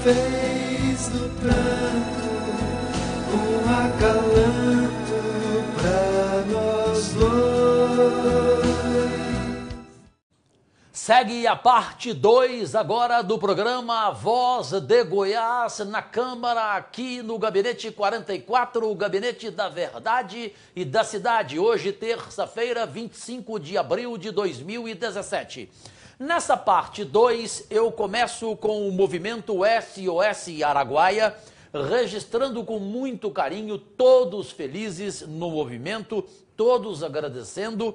fez do pranto um acalanto pra nós dois. Segue a parte 2 agora do programa Voz de Goiás na Câmara, aqui no Gabinete 44, o Gabinete da Verdade e da Cidade. Hoje, terça-feira, 25 de abril de 2017. Nessa parte 2, eu começo com o movimento SOS Araguaia, registrando com muito carinho, todos felizes no movimento, todos agradecendo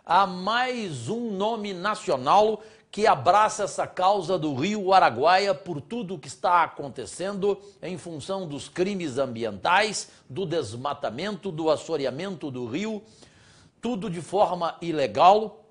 a mais um nome nacional que abraça essa causa do Rio Araguaia por tudo que está acontecendo em função dos crimes ambientais, do desmatamento, do assoreamento do rio, tudo de forma ilegal.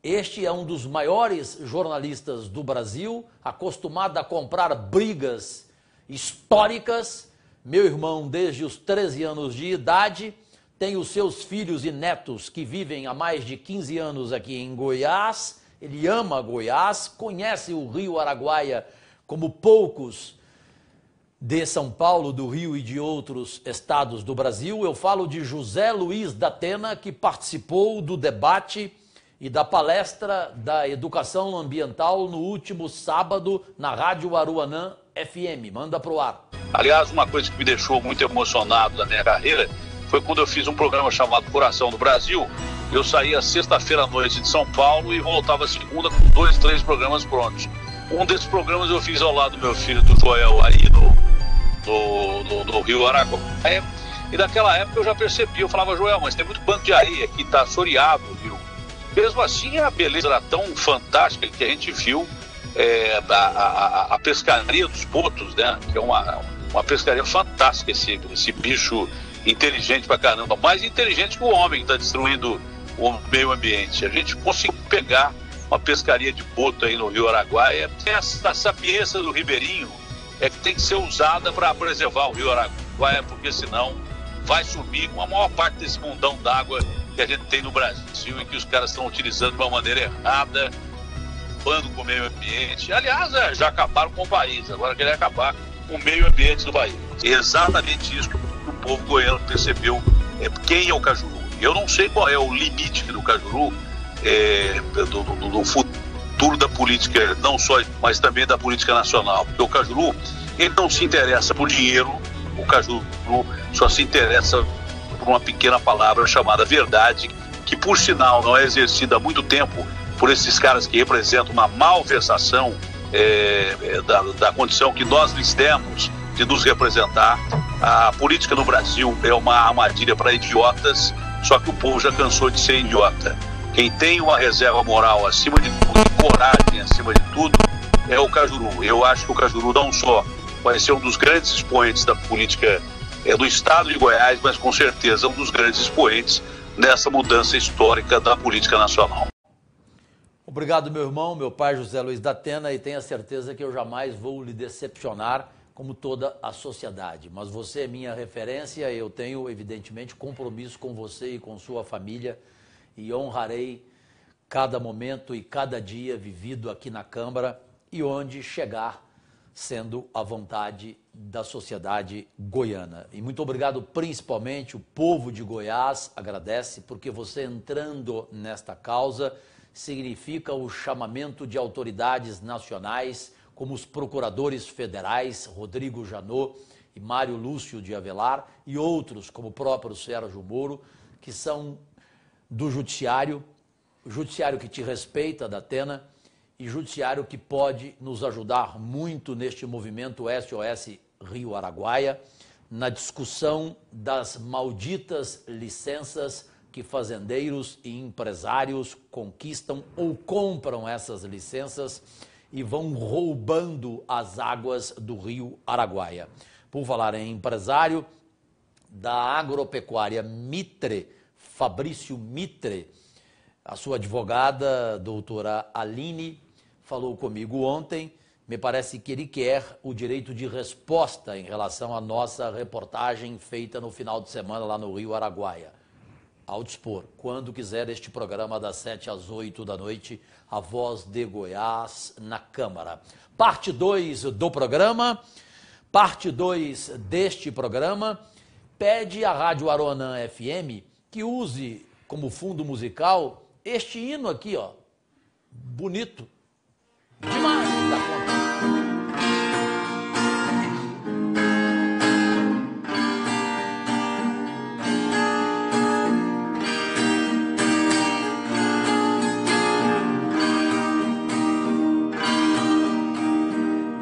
Este é um dos maiores jornalistas do Brasil, acostumado a comprar brigas históricas. Meu irmão, desde os 13 anos de idade, tem os seus filhos e netos que vivem há mais de 15 anos aqui em Goiás. Ele ama Goiás, conhece o Rio Araguaia como poucos de São Paulo, do Rio e de outros estados do Brasil. Eu falo de José Luiz da Atena, que participou do debate e da palestra da educação ambiental no último sábado na Rádio Aruanã FM. Manda pro ar. Aliás, uma coisa que me deixou muito emocionado na minha carreira foi quando eu fiz um programa chamado Coração do Brasil. Eu saía sexta-feira à noite de São Paulo e voltava segunda com 2, 3 programas prontos. Um desses programas eu fiz ao lado do meu filho, do Joel, aí no Rio Araguaia. E naquela época eu já percebi, eu falava, Joel, mas tem muito banco de areia que está assoreado, viu? Mesmo assim, a beleza era tão fantástica que a gente viu a pescaria dos botos, né? Que é uma pescaria fantástica, esse bicho inteligente pra caramba, mais inteligente que o homem que está destruindo o meio ambiente. A gente conseguiu pegar uma pescaria de boto aí no Rio Araguaia. Essa sapiência do ribeirinho é que tem que ser usada para preservar o Rio Araguaia, porque senão vai sumir com a maior parte desse mundão d'água que a gente tem no Brasil e que os caras estão utilizando de uma maneira errada, acabando com o meio ambiente. Aliás, já acabaram com o país, agora querem acabar com o meio ambiente do país. É exatamente isso que o povo goiano percebeu. Quem é o Cajuru? Eu não sei qual é o limite do Cajuru, do futuro da política, não só, mas também da política nacional. Porque o Cajuru, ele não se interessa por dinheiro, o Cajuru só se interessa por uma pequena palavra chamada verdade, que por sinal não é exercida há muito tempo por esses caras que representam uma malversação da condição que nós lhes demos de nos representar. A política no Brasil é uma armadilha para idiotas, só que o povo já cansou de ser idiota. Quem tem uma reserva moral acima de tudo, e coragem acima de tudo, é o Cajuru. Eu acho que o Cajuru não só vai ser um dos grandes expoentes da política do estado de Goiás, mas com certeza um dos grandes expoentes nessa mudança histórica da política nacional. Obrigado, meu irmão, meu pai José Luiz da Atena, e tenha certeza que eu jamais vou lhe decepcionar, como toda a sociedade. Mas você é minha referência, eu tenho, evidentemente, compromisso com você e com sua família, e honrarei cada momento e cada dia vivido aqui na Câmara e onde chegar, sendo a vontade da sociedade goiana. E muito obrigado, principalmente, o povo de Goiás agradece, porque você entrando nesta causa significa o chamamento de autoridades nacionais, como os procuradores federais, Rodrigo Janot e Mário Lúcio de Avelar, e outros, como o próprio Sérgio Moro, que são do judiciário, o judiciário que te respeita, da Atena, e judiciário que pode nos ajudar muito neste movimento SOS Rio Araguaia, na discussão das malditas licenças que fazendeiros e empresários conquistam ou compram essas licenças e vão roubando as águas do Rio Araguaia. Por falar em empresário, da agropecuária Mitre, Fabrício Mitre, a sua advogada, doutora Aline, falou comigo ontem. Me parece que ele quer o direito de resposta em relação à nossa reportagem feita no final de semana lá no Rio Araguaia. ao dispor. Quando quiser, este programa das 7 às 8 da noite, A Voz de Goiás na Câmara. Parte 2 do programa, parte 2 deste programa, pede à Rádio Aroanã FM que use como fundo musical este hino aqui, ó, bonito, demais da conta.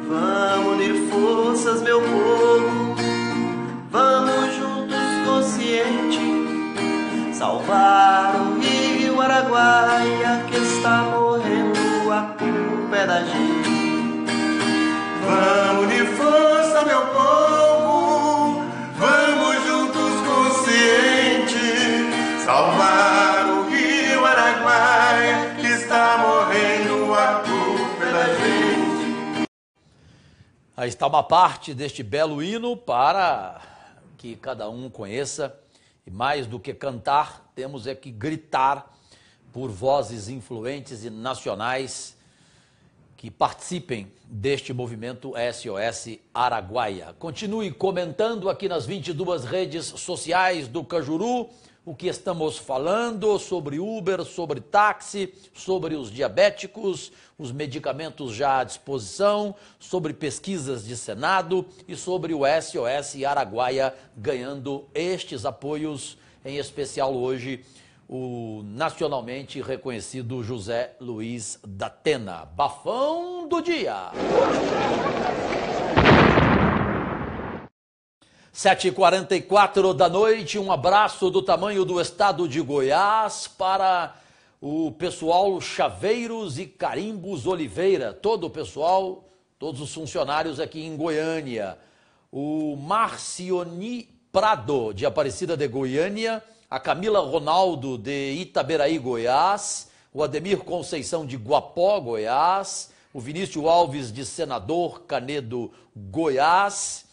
Vamos unir forças, meu povo, vamos juntos consciente salvar o rio Araguaia que está morrendo, a culpa é da gente. Vamos de força, meu povo, vamos juntos conscientes salvar o rio Araguaia que está morrendo, a culpa é da gente. Aí está uma parte deste belo hino para que cada um conheça. E mais do que cantar, temos é que gritar por vozes influentes e nacionais que participem deste movimento SOS Araguaia. Continue comentando aqui nas 22 redes sociais do Cajuru o que estamos falando sobre Uber, sobre táxi, sobre os diabéticos, os medicamentos já à disposição, sobre pesquisas de Senado e sobre o SOS Araguaia ganhando estes apoios, em especial hoje o nacionalmente reconhecido José Luiz da Atena. Bafão do dia! 7h44 da noite, um abraço do tamanho do estado de Goiás para o pessoal Chaveiros e Carimbos Oliveira, todo o pessoal, todos os funcionários aqui em Goiânia. O Marcioni Prado, de Aparecida de Goiânia, a Camila Ronaldo, de Itaberaí, Goiás, o Ademir Conceição, de Guapó, Goiás, o Vinícius Alves, de Senador Canedo, Goiás,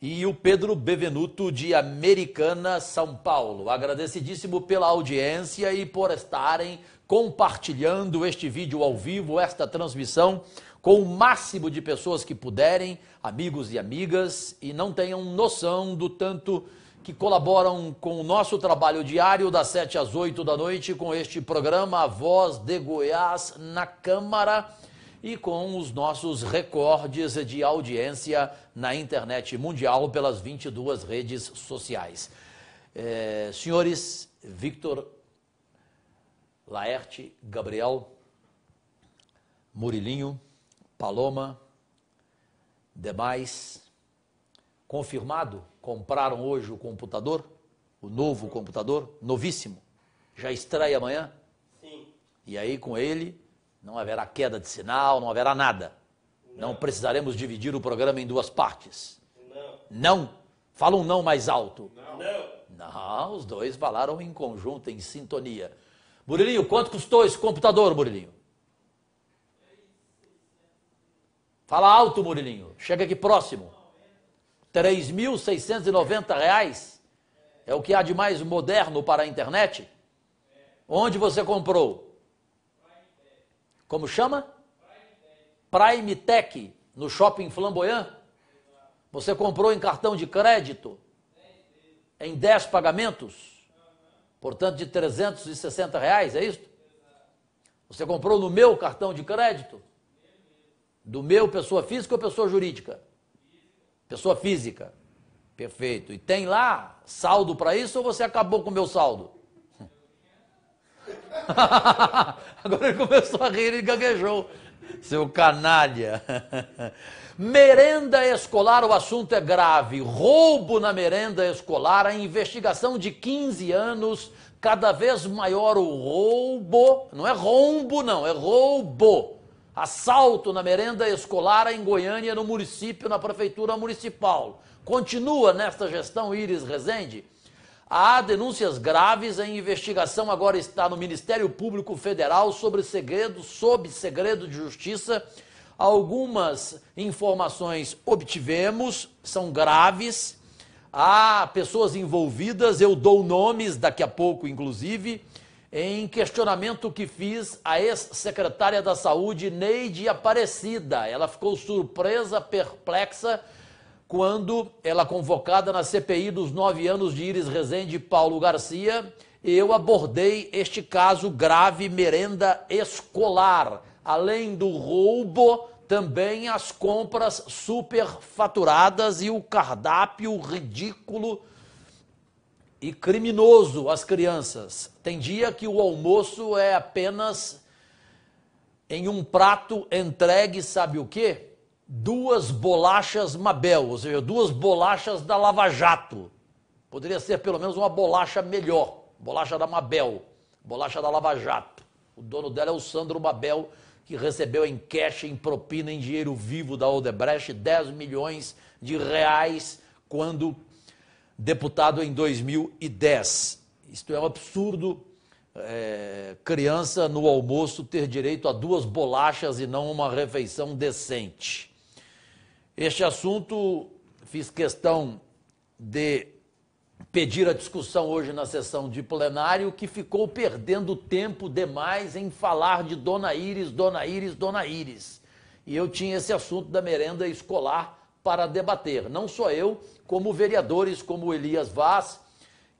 e o Pedro Bevenuto, de Americana, São Paulo. Agradecidíssimo pela audiência e por estarem compartilhando este vídeo ao vivo, esta transmissão, com o máximo de pessoas que puderem, amigos e amigas, e não tenham noção do tanto que colaboram com o nosso trabalho diário das 7 às 8 da noite com este programa A Voz de Goiás na Câmara e com os nossos recordes de audiência na internet mundial pelas 22 redes sociais. Senhores Victor, Laerte, Gabriel, Murilinho, Paloma, demais, confirmado, compraram hoje o computador, o novo computador, novíssimo, já estreia amanhã? Sim. E aí com ele não haverá queda de sinal, não haverá nada. Não precisaremos dividir o programa em duas partes. Não. Fala um não mais alto. Não, os dois falaram em conjunto, em sintonia. Murilinho, quanto custou esse computador, Murilinho? Fala alto, Murilinho. Chega aqui próximo. R$ 3.690 é o que há de mais moderno para a internet? Onde você comprou? Como chama? Prime Tech, no Shopping Flamboyant. Você comprou em cartão de crédito? Em 10 pagamentos? Portanto, de R$ 360, é isso? Você comprou no meu cartão de crédito? Do meu, pessoa física ou pessoa jurídica? Pessoa física. Perfeito. E tem lá saldo para isso ou você acabou com o meu saldo? Agora ele começou a rir e gaguejou. Seu canalha. Merenda escolar, o assunto é grave. Roubo na merenda escolar, a investigação de 15 anos, cada vez maior o roubo. Não é rombo, não, é roubo. Assalto na merenda escolar em Goiânia, no município, na prefeitura municipal. Continua nesta gestão Iris Rezende. Há denúncias graves, a investigação agora está no Ministério Público Federal sob segredo de justiça. Algumas informações obtivemos, são graves. há pessoas envolvidas, eu dou nomes daqui a pouco, inclusive, em questionamento que fiz à ex-secretária da Saúde, Neide Aparecida. Ela ficou surpresa, perplexa, quando ela, convocada na CPI dos 9 anos de Iris Rezende e Paulo Garcia, eu abordei este caso grave, merenda escolar. Além do roubo, também as compras superfaturadas e o cardápio ridículo e criminoso às crianças. Tem dia que o almoço é apenas em um prato entregue, sabe o quê? 2 bolachas Mabel, ou seja, 2 bolachas da Lava Jato. Poderia ser pelo menos uma bolacha melhor, bolacha da Mabel, bolacha da Lava Jato. O dono dela é o Sandro Mabel, que recebeu em cash, em propina, em dinheiro vivo da Odebrecht, 10 milhões de reais, quando deputado em 2010. Isto é um absurdo, criança no almoço ter direito a 2 bolachas e não uma refeição decente. Este assunto, fiz questão de pedir a discussão hoje na sessão de plenário, que ficou perdendo tempo demais em falar de Dona Iris, Dona Iris, Dona Iris. E eu tinha esse assunto da merenda escolar para debater. Não só eu, como vereadores como Elias Vaz,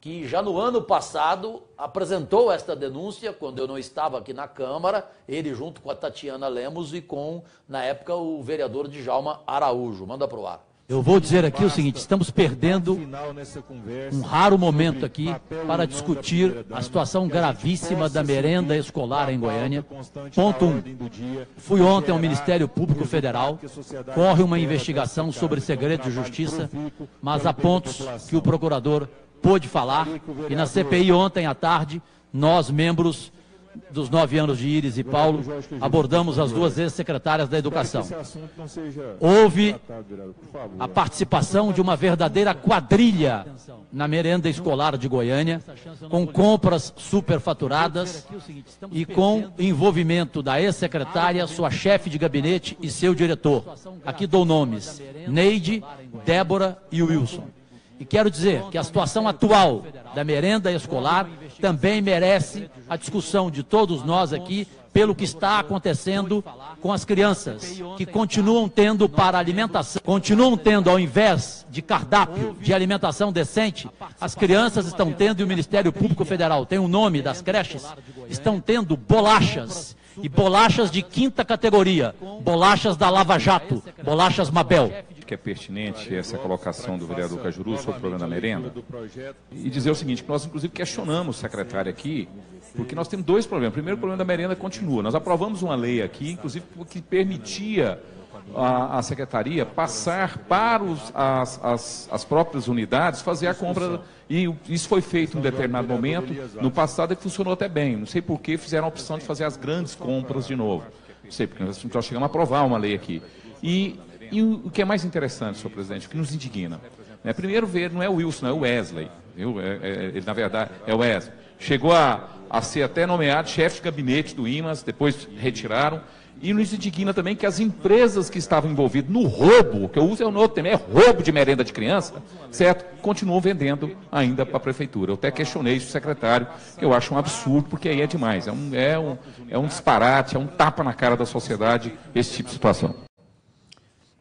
que já no ano passado apresentou esta denúncia, quando eu não estava aqui na Câmara, ele junto com a Tatiana Lemos e com, na época, o vereador Djalma Araújo. Manda pro ar. Eu vou dizer aqui o seguinte, estamos perdendo um raro momento aqui para discutir a situação gravíssima da merenda escolar em Goiânia. Ponto 1. Fui ontem ao Ministério Público Federal, corre uma investigação sobre segredo de justiça, mas há pontos que o procurador pôde falar, e na CPI ontem à tarde, nós, membros dos 9 anos de Iris e Paulo, abordamos as 2 ex-secretárias da Educação. Houve a participação de uma verdadeira quadrilha na merenda escolar de Goiânia, com compras superfaturadas e com envolvimento da ex-secretária, sua chefe de gabinete e seu diretor. Aqui dou nomes: Neide, Débora e Wilson. E quero dizer que a situação atual da merenda escolar também merece a discussão de todos nós aqui, pelo que está acontecendo com as crianças, que continuam tendo para alimentação, continuam tendo, ao invés de cardápio de alimentação decente, as crianças estão tendo, e o Ministério Público Federal tem o nome das creches, estão tendo bolachas, e bolachas de 5ª categoria, bolachas da Lava Jato, bolachas Mabel. Que é pertinente essa colocação do vereador Cajuru sobre o problema da merenda, e dizer o seguinte, que nós inclusive questionamos o secretário aqui, porque nós temos 2 problemas. Primeiro, o problema da merenda continua. Nós aprovamos uma lei aqui, inclusive, que permitia a secretaria passar para as próprias unidades, fazer a compra, e isso foi feito em um determinado momento, no passado, que funcionou até bem. Não sei por que fizeram a opção de fazer as grandes compras de novo. Não sei, porque nós chegamos a aprovar uma lei aqui. E o que é mais interessante, senhor presidente, o que nos indigna, né? Primeiro ver, não é o Wilson, é o Wesley, viu? Ele, na verdade, é o Wesley. Chegou a ser até nomeado chefe de gabinete do IMAS, depois retiraram. E nos indigna também que as empresas que estavam envolvidas no roubo, que eu uso é o outro termo, é roubo de merenda de criança, certo? Continuam vendendo ainda para a prefeitura. Eu até questionei isso, secretário, que eu acho um absurdo, porque aí é demais. É um disparate, é um tapa na cara da sociedade esse tipo de situação.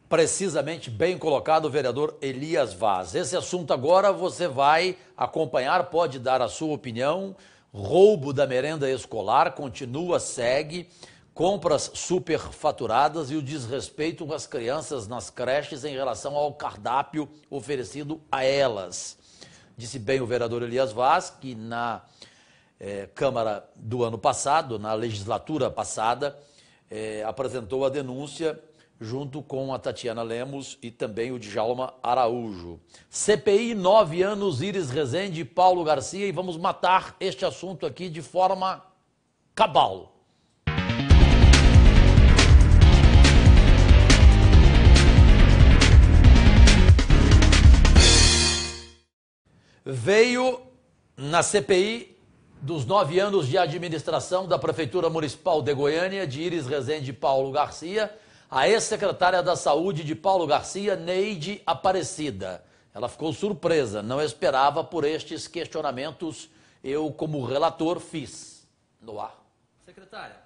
Precisamente bem colocado o vereador Elias Vaz. Esse assunto agora você vai acompanhar, pode dar a sua opinião. Roubo da merenda escolar continua, segue, compras superfaturadas e o desrespeito às crianças nas creches em relação ao cardápio oferecido a elas. Disse bem o vereador Elias Vaz que na Câmara do ano passado, na legislatura passada, apresentou a denúncia junto com a Tatiana Lemos e também o Djalma Araújo. CPI, 9 anos, Iris Rezende e Paulo Garcia, e vamos matar este assunto aqui de forma cabal. Veio na CPI dos 9 anos de administração da Prefeitura Municipal de Goiânia, de Iris Rezende e Paulo Garcia, a ex-secretária da Saúde de Paulo Garcia, Neide Aparecida. Ela ficou surpresa, não esperava por estes questionamentos. Eu, como relator, fiz no ar. Secretária,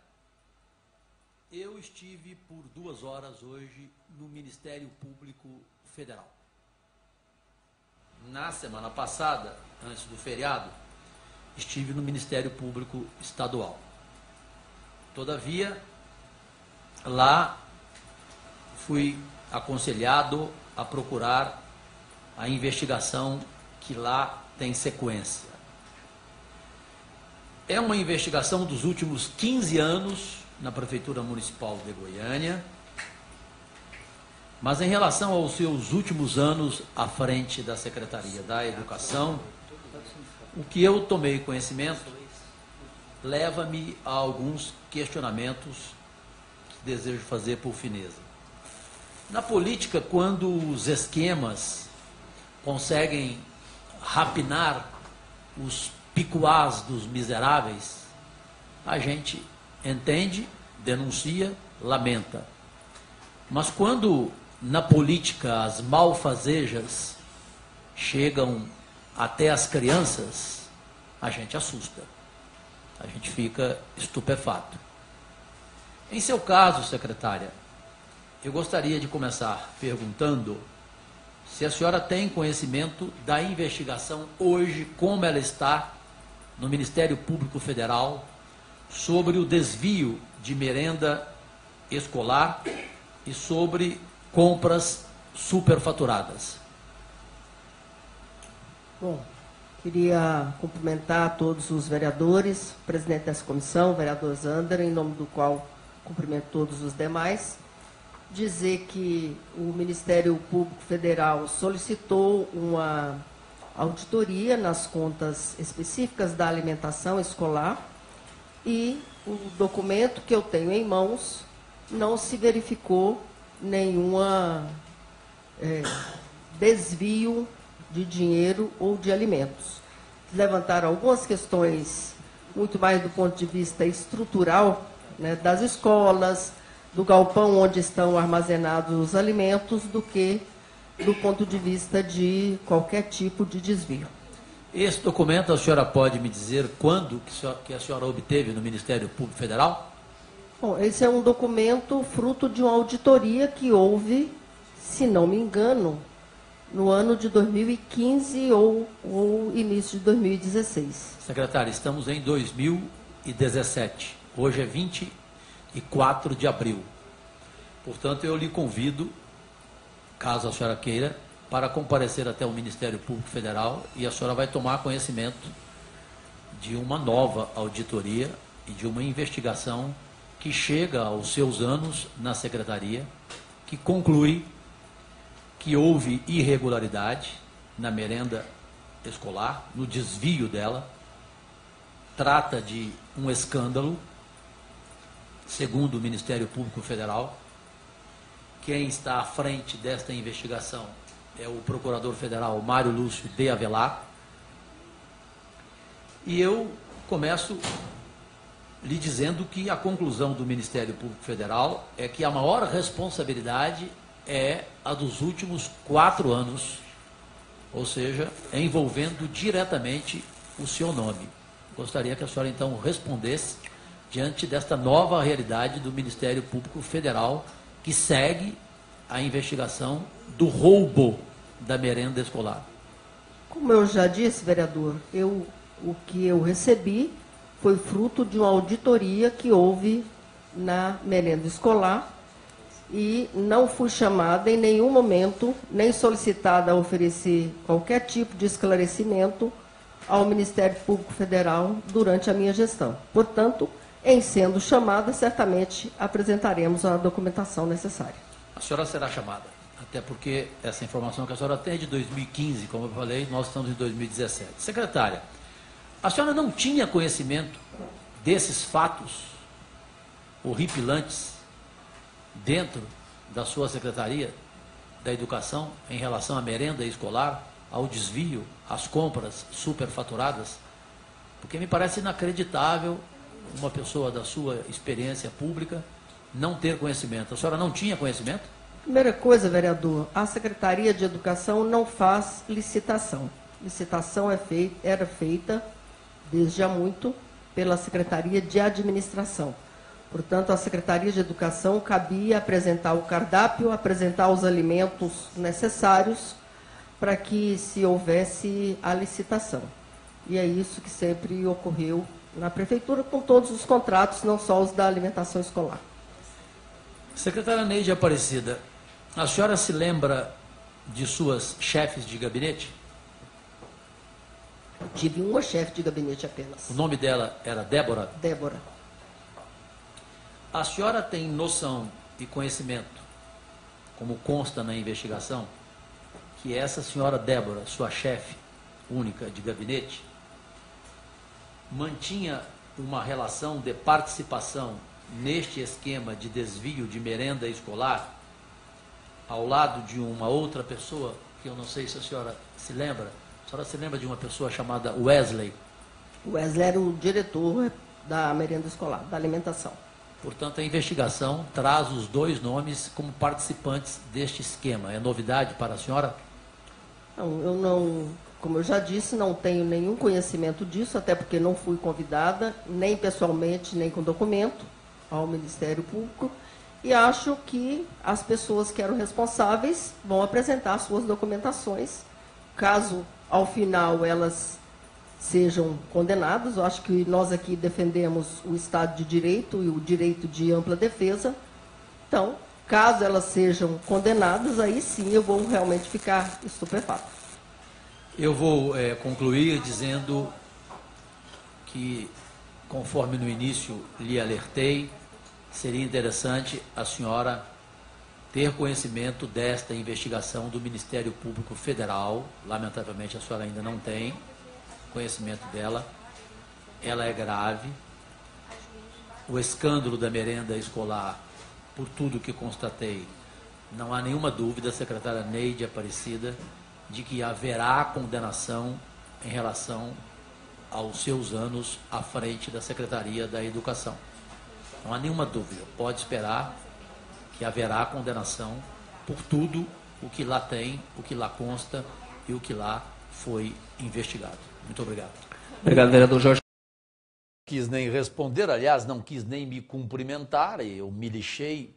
eu estive por 2 horas hoje no Ministério Público Federal. Na semana passada, antes do feriado, estive no Ministério Público Estadual. Todavia, lá fui aconselhado a procurar a investigação que lá tem sequência. É uma investigação dos últimos 15 anos na Prefeitura Municipal de Goiânia, mas em relação aos seus últimos anos à frente da Secretaria da Educação, o que eu tomei conhecimento leva-me a alguns questionamentos que desejo fazer por fineza. Na política, quando os esquemas conseguem rapinar os picuás dos miseráveis, a gente entende, denuncia, lamenta. Mas quando na política as malfazejas chegam até as crianças, a gente assusta, a gente fica estupefato. Em seu caso, secretária, eu gostaria de começar perguntando se a senhora tem conhecimento da investigação hoje, como ela está no Ministério Público Federal, sobre o desvio de merenda escolar e sobre compras superfaturadas. Bom, queria cumprimentar todos os vereadores, presidente dessa comissão, o vereador Zander, em nome do qual cumprimento todos os demais. Dizer que o Ministério Público Federal solicitou uma auditoria nas contas específicas da alimentação escolar e o documento que eu tenho em mãos não se verificou nenhuma desvio de dinheiro ou de alimentos. Levantaram algumas questões muito mais do ponto de vista estrutural, né, das escolas, do galpão onde estão armazenados os alimentos, do que do ponto de vista de qualquer tipo de desvio. Esse documento, a senhora pode me dizer quando que a senhora obteve no Ministério Público Federal? Bom, esse é um documento fruto de uma auditoria que houve, se não me engano, no ano de 2015 ou início de 2016. Secretário, estamos em 2017. Hoje é 24 de abril. Portanto, eu lhe convido, caso a senhora queira, para comparecer até o Ministério Público Federal e a senhora vai tomar conhecimento de uma nova auditoria e de uma investigação que chega aos seus anos na Secretaria, que conclui que houve irregularidade na merenda escolar, no desvio dela. Trata de um escândalo, segundo o Ministério Público Federal. Quem está à frente desta investigação é o Procurador Federal Mário Lúcio de Avelar. E eu começo lhe dizendo que a conclusão do Ministério Público Federal é que a maior responsabilidade é a dos últimos 4 anos, ou seja, envolvendo diretamente o seu nome. Gostaria que a senhora, então, respondesse diante desta nova realidade do Ministério Público Federal, que segue a investigação do roubo da merenda escolar. Como eu já disse, vereador, o que eu recebi foi fruto de uma auditoria que houve na merenda escolar e não fui chamada em nenhum momento, nem solicitada a oferecer qualquer tipo de esclarecimento ao Ministério Público Federal durante a minha gestão. Portanto, em sendo chamada, certamente apresentaremos a documentação necessária. A senhora será chamada, até porque essa informação que a senhora tem é de 2015, como eu falei, nós estamos em 2017. Secretária, a senhora não tinha conhecimento desses fatos horripilantes dentro da sua Secretaria da Educação em relação à merenda escolar, ao desvio, às compras superfaturadas? Porque me parece inacreditável uma pessoa da sua experiência pública não ter conhecimento. A senhora não tinha conhecimento? Primeira coisa, vereador, a Secretaria de Educação não faz licitação. Licitação era feita, desde há muito, pela Secretaria de Administração. Portanto, a Secretaria de Educação cabia apresentar o cardápio, apresentar os alimentos necessários para que se houvesse a licitação. E é isso que sempre ocorreu na Prefeitura, com todos os contratos, não só os da alimentação escolar. Secretária Neide Aparecida, a senhora se lembra de suas chefes de gabinete? Tive uma chefe de gabinete apenas. O nome dela era Débora? Débora. A senhora tem noção e conhecimento, como consta na investigação, que essa senhora Débora, sua chefe única de gabinete, mantinha uma relação de participação neste esquema de desvio de merenda escolar ao lado de uma outra pessoa, que eu não sei se a senhora se lembra. A senhora se lembra de uma pessoa chamada Wesley? O Wesley era o diretor da merenda escolar, da alimentação. Portanto, a investigação traz os dois nomes como participantes deste esquema. É novidade para a senhora? Não, eu não, como eu já disse, não tenho nenhum conhecimento disso, até porque não fui convidada, nem pessoalmente, nem com documento, ao Ministério Público, e acho que as pessoas que eram responsáveis vão apresentar suas documentações. Caso, ao final, elas sejam condenadas, eu acho que nós aqui defendemos o Estado de Direito e o direito de ampla defesa. Então, caso elas sejam condenadas, aí sim eu vou realmente ficar estupefato. Eu vou concluir dizendo que, conforme no início lhe alertei, seria interessante a senhora ter conhecimento desta investigação do Ministério Público Federal. Lamentavelmente a senhora ainda não tem conhecimento dela. Ela é grave. O escândalo da merenda escolar, por tudo que constatei, não há nenhuma dúvida, secretária Neide Aparecida, de que haverá condenação em relação aos seus anos à frente da Secretaria da Educação. Não há nenhuma dúvida, pode esperar que haverá condenação por tudo o que lá tem, o que lá consta e o que lá foi investigado. Muito obrigado. Obrigado, vereador Jorge. Não quis nem responder, aliás, não quis nem me cumprimentar, eu me lixei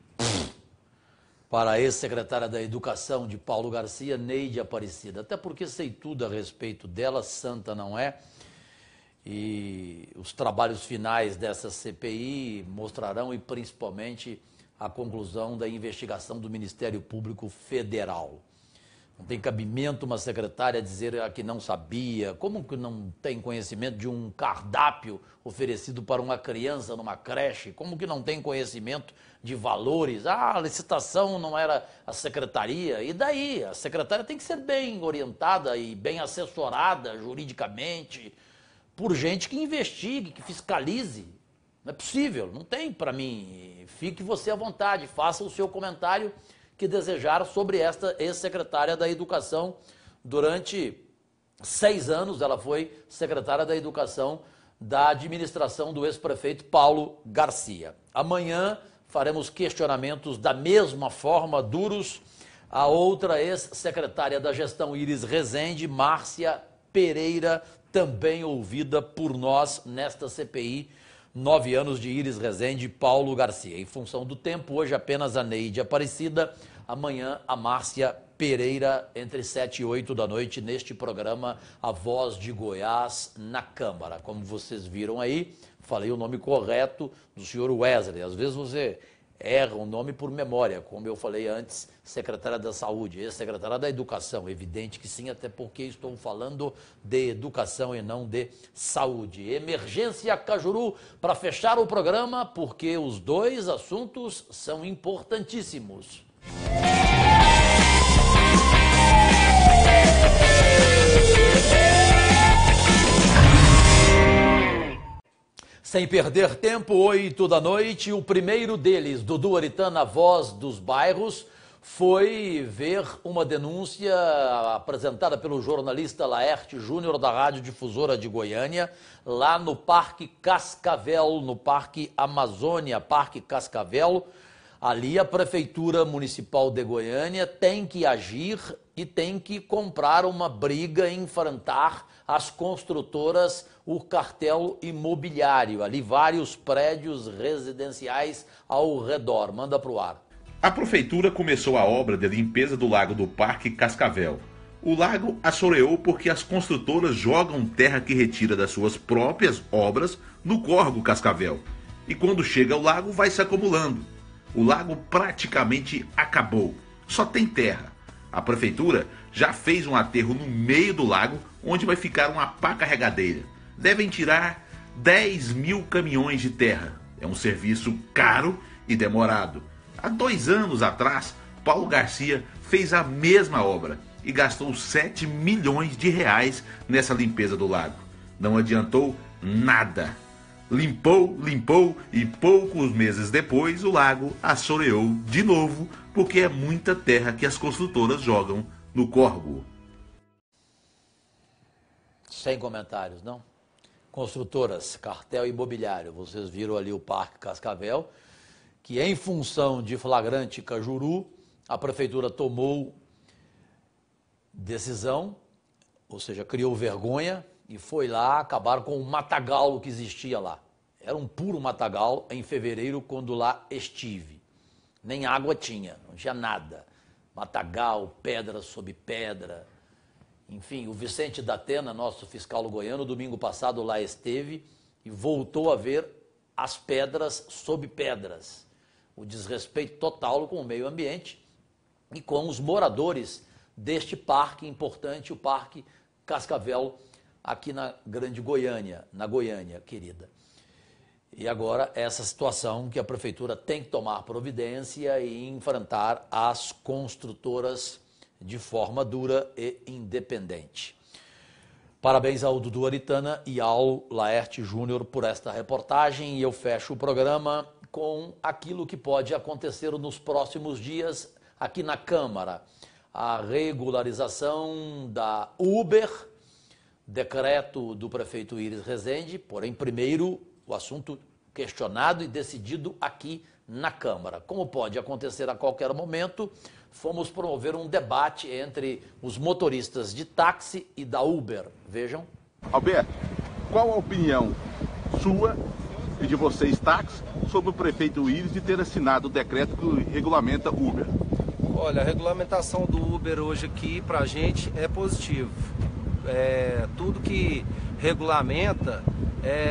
para a ex-secretária da Educação de Paulo Garcia, Neide Aparecida, até porque sei tudo a respeito dela, santa não é, e os trabalhos finais dessa CPI mostrarão, e principalmente a conclusão da investigação do Ministério Público Federal. Não tem cabimento uma secretária dizer que não sabia, como que não tem conhecimento de um cardápio oferecido para uma criança numa creche, como que não tem conhecimento de valores, a licitação não era a secretaria, e daí? A secretária tem que ser bem orientada e bem assessorada juridicamente por gente que investigue, que fiscalize. Não é possível, não tem para mim. Fique você à vontade, faça o seu comentário que desejar sobre esta ex-secretária da Educação. Durante 6 anos ela foi secretária da Educação da administração do ex-prefeito Paulo Garcia. Amanhã faremos questionamentos da mesma forma, duros, a outra ex-secretária da gestão Iris Rezende, Márcia Pereira, também ouvida por nós nesta CPI, 9 anos de Iris Rezende e Paulo Garcia. Em função do tempo, hoje apenas a Neide Aparecida, amanhã a Márcia Pereira, entre 7 e 8 da noite, neste programa A Voz de Goiás, na Câmara. Como vocês viram aí, falei o nome correto do senhor Wesley. Às vezes você erra o nome por memória, como eu falei antes, secretária da Saúde, ex-secretária da Educação. Evidente que sim, até porque estou falando de educação e não de saúde. Emergência Cajuru, para fechar o programa, porque os dois assuntos são importantíssimos. Sem perder tempo, 8 da noite, o primeiro deles, Dudu Aritana, Voz dos Bairros, foi ver uma denúncia apresentada pelo jornalista Laerte Júnior, da Rádio Difusora de Goiânia, lá no Parque Cascavel, no Parque Amazônia, Parque Cascavel, Ali a Prefeitura Municipal de Goiânia tem que agir e tem que comprar uma briga, enfrentar as construtoras, o cartel imobiliário. Ali vários prédios residenciais ao redor. Manda para o ar. A Prefeitura começou a obra de limpeza do lago do Parque Cascavel. O lago assoreou porque as construtoras jogam terra que retira das suas próprias obras no córrego Cascavel. E quando chega ao lago, vai se acumulando. O lago praticamente acabou. Só tem terra. A Prefeitura já fez um aterro no meio do lago, onde vai ficar uma pá carregadeira. Devem tirar 10 mil caminhões de terra. É um serviço caro e demorado. Há 2 anos atrás, Paulo Garcia fez a mesma obra e gastou 7 milhões de reais nessa limpeza do lago. Não adiantou nada. Limpou e poucos meses depois o lago assoreou de novo porque é muita terra que as construtoras jogam no córrego. Sem comentários, não? Construtoras, cartel imobiliário. Vocês viram ali o Parque Cascavel, que em função de flagrante Cajuru, a Prefeitura tomou decisão, ou seja, criou vergonha e foi lá acabar com o matagal que existia lá. Era um puro matagal em fevereiro, quando lá estive. Nem água tinha, não tinha nada. Matagal, pedra sobre pedra. Enfim, o Vicente Datena, nosso fiscal goiano, domingo passado lá esteve e voltou a ver as pedras sob pedras. O desrespeito total com o meio ambiente e com os moradores deste parque importante, o Parque Cascavel, aqui na Grande Goiânia, na Goiânia, querida. E agora essa situação que a Prefeitura tem que tomar providência e enfrentar as construtoras de forma dura e independente. Parabéns ao Dudu Aritana e ao Laerte Júnior por esta reportagem, e eu fecho o programa com aquilo que pode acontecer nos próximos dias aqui na Câmara. A regularização da Uber, decreto do prefeito Iris Rezende, porém primeiro o assunto questionado e decidido aqui na Câmara. Como pode acontecer a qualquer momento, fomos promover um debate entre os motoristas de táxi e da Uber. Vejam. Alberto, qual a opinião sua e de vocês, táxi, sobre o prefeito Iris de ter assinado o decreto que regulamenta Uber? Olha, a regulamentação do Uber hoje aqui para a gente é positivo. Tudo que regulamenta,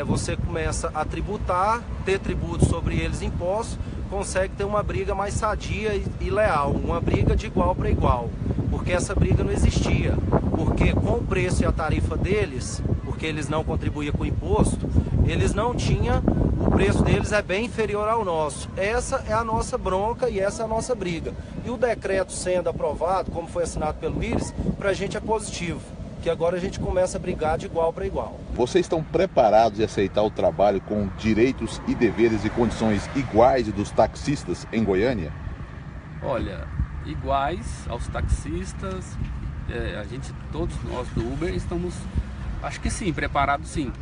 você começa a tributar, ter tributo sobre eles, impostos, consegue ter uma briga mais sadia e leal, uma briga de igual para igual, porque essa briga não existia, porque com o preço e a tarifa deles, porque eles não contribuíam com o imposto, eles não tinham, o preço deles é bem inferior ao nosso. Essa é a nossa bronca e essa é a nossa briga. E o decreto sendo aprovado, como foi assinado pelo Iris, para a gente é positivo, que agora a gente começa a brigar de igual para igual. Vocês estão preparados de aceitar o trabalho com direitos e deveres e condições iguais dos taxistas em Goiânia? Olha, iguais aos taxistas, todos nós do Uber estamos, acho que sim, preparados sim.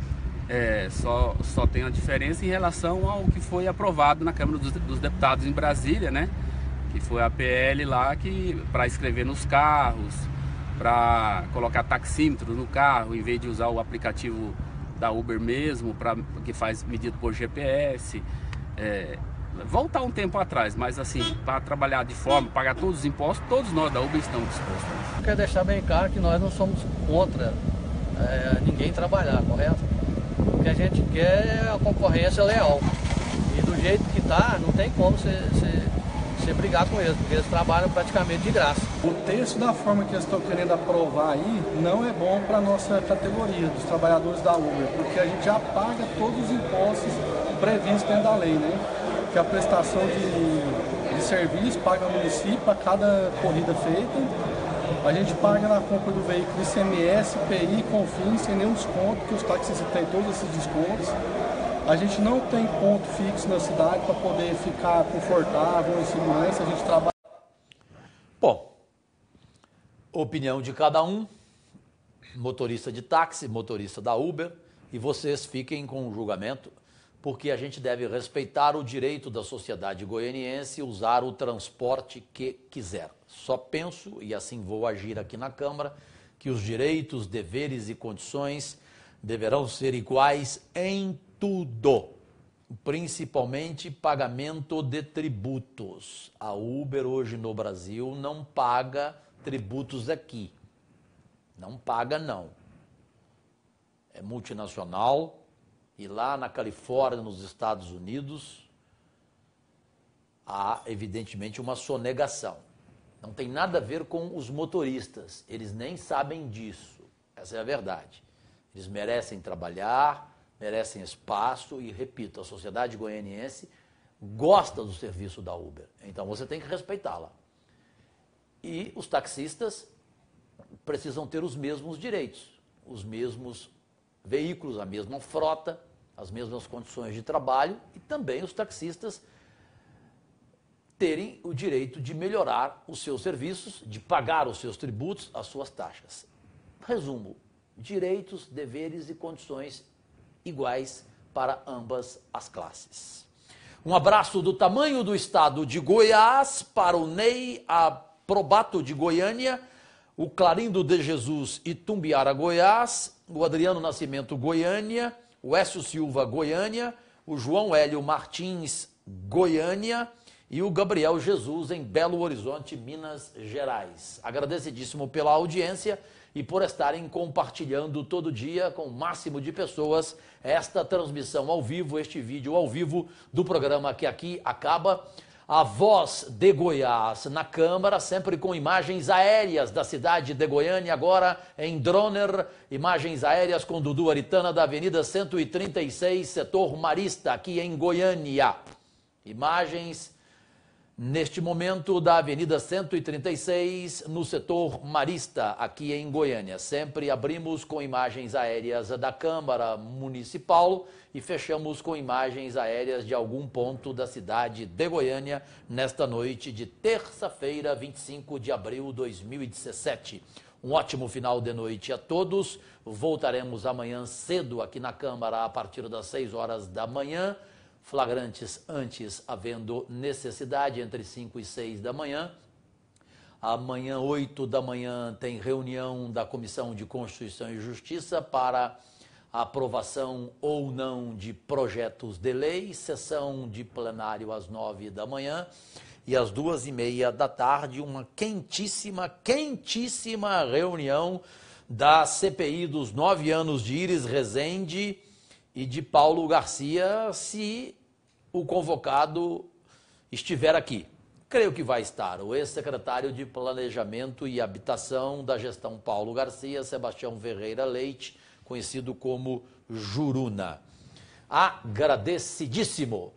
Só tem a diferença em relação ao que foi aprovado na Câmara dos Deputados em Brasília, né? Que foi a PL lá para escrever nos carros, para colocar taxímetro no carro, em vez de usar o aplicativo da Uber mesmo, que faz medido por GPS. Voltar um tempo atrás, mas assim, para trabalhar de forma, pagar todos os impostos, todos nós da Uber estamos dispostos. Quero deixar bem claro que nós não somos contra ninguém trabalhar, correto? O que a gente quer é a concorrência leal. E do jeito que está, não tem como você brigar com eles, porque eles trabalham praticamente de graça. O texto da forma que eles estão querendo aprovar aí não é bom para a nossa categoria, dos trabalhadores da Uber, porque a gente já paga todos os impostos previstos dentro da lei, né? Que a prestação de serviço paga ao município a cada corrida feita. A gente paga na compra do veículo ICMS, IPI, CONFINS, sem nenhum desconto, que os taxistas têm todos esses descontos. A gente não tem ponto fixo na cidade para poder ficar confortável, em segurança, a gente trabalha... Bom, opinião de cada um, motorista de táxi, motorista da Uber, e vocês fiquem com o julgamento porque a gente deve respeitar o direito da sociedade goianiense usar o transporte que quiser. Só penso, e assim vou agir aqui na Câmara, que os direitos, deveres e condições deverão ser iguais em tudo, principalmente pagamento de tributos. A Uber hoje no Brasil não paga tributos aqui. Não paga, não. É multinacional e lá na Califórnia, nos Estados Unidos, há evidentemente uma sonegação. Não tem nada a ver com os motoristas, eles nem sabem disso, essa é a verdade. Eles merecem trabalhar, merecem espaço e, repito, a sociedade goianiense gosta do serviço da Uber, então você tem que respeitá-la. E os taxistas precisam ter os mesmos direitos, os mesmos veículos, a mesma frota, as mesmas condições de trabalho e também os taxistas terem o direito de melhorar os seus serviços, de pagar os seus tributos, as suas taxas. Resumo, direitos, deveres e condições iguais para ambas as classes. Um abraço do tamanho do estado de Goiás para o Ney Aprobato de Goiânia, o Clarindo de Jesus Itumbiara, Goiás, o Adriano Nascimento, Goiânia, o Écio Silva, Goiânia, o João Hélio Martins, Goiânia e o Gabriel Jesus em Belo Horizonte, Minas Gerais. Agradecidíssimo pela audiência e por estarem compartilhando todo dia com o máximo de pessoas esta transmissão ao vivo, este vídeo ao vivo do programa que aqui acaba. A Voz de Goiás na Câmara, sempre com imagens aéreas da cidade de Goiânia, agora em Droner, imagens aéreas com Dudu Aritana da Avenida 136, setor Marista, aqui em Goiânia. Imagens, neste momento, da Avenida 136, no setor Marista, aqui em Goiânia. Sempre abrimos com imagens aéreas da Câmara Municipal e fechamos com imagens aéreas de algum ponto da cidade de Goiânia nesta noite de terça-feira, 25 de abril de 2017. Um ótimo final de noite a todos. Voltaremos amanhã cedo aqui na Câmara a partir das 6 horas da manhã. Flagrantes antes, havendo necessidade, entre 5 e 6 da manhã. Amanhã, 8 da manhã, tem reunião da Comissão de Constituição e Justiça para a aprovação ou não de projetos de lei, sessão de plenário às 9 da manhã e às 2h30 da tarde, uma quentíssima reunião da CPI dos 9 anos de Iris Rezende e de Paulo Garcia, se o convocado estiver aqui. Creio que vai estar o ex-secretário de Planejamento e Habitação da gestão Paulo Garcia, Sebastião Ferreira Leite, conhecido como Juruna. Agradecidíssimo